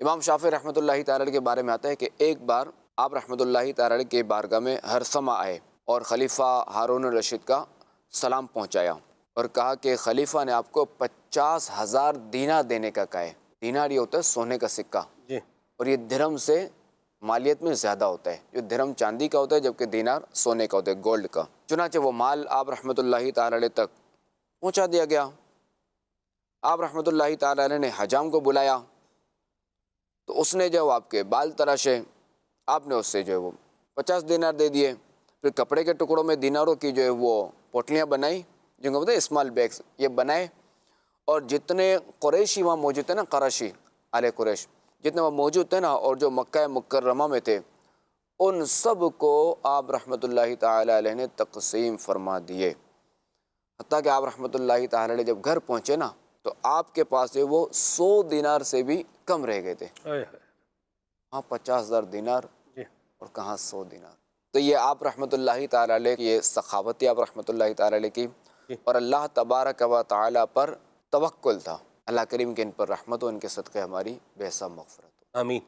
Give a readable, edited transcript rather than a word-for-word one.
امام شافعی رحمۃ اللہ تعالی علیہ کے بارے میں آتا ہے کہ ایک بار آپ رحمۃ اللہ تعالی علیہ کے بارگاہ میں ہرثمہ آئے اور خلیفہ ہارون الرشید کا سلام پہنچایا اور کہا کہ خلیفہ نے آپ کو 50,000 دینار دینے کا کہا ہے۔ دینار یہ ہوتا ہے سونے کا سکہ، جی اور یہ درہم سے مالیت میں زیادہ ہوتا ہے۔ جو درہم چاندی کا ہوتا ہے جبکہ دینار سونے کا ہوتا ہے، گولڈ کا۔ چنانچہ وہ مال آپ رحمۃ اللہ تعالی علیہ تک پہنچا دیا گیا۔ آپ رحمۃ اللہ تعالی علیہ نے حجام کو بلایا تو اس نے جو آپ کے بال تراشے، آپ نے اس سے جو ہے وہ 50 دینار دے دیے۔ پھر کپڑے کے ٹکڑوں میں دیناروں کی جو ہے وہ پوٹلیاں بنائی، جن کو بولتے ہیں اسمال بیگس، یہ بنائے، اور جتنے قریشی وہاں موجود تھے نا، قرشی آل قریش جتنے وہاں موجود تھے نا، اور جو مکہ مکرمہ میں تھے، ان سب کو آپ رحمۃ اللہ تعالی علیہ نے تقسیم فرما دیے۔ حتیٰ کہ آپ رحمۃ اللہ تعالی علیہ جب گھر پہنچے نا تو آپ کے پاس جو وہ 100 دینار سے بھی کم رہ گئے تھے۔ ہائے ہائے، ہاں 50,000 دینار جی اور کہاں 100 دینار۔ تو یہ آپ رحمۃ اللہ تعالی علیہ کی یہ سخاوتی آپ رحمۃ اللہ تعالی علیہ کی، جی اور اللہ تبارک و تعالی پر توکل تھا۔ اللہ کریم کے ان پر رحمت ہو، ان کے صدقے ہماری بے حساب مغفرت ہو۔ آمین۔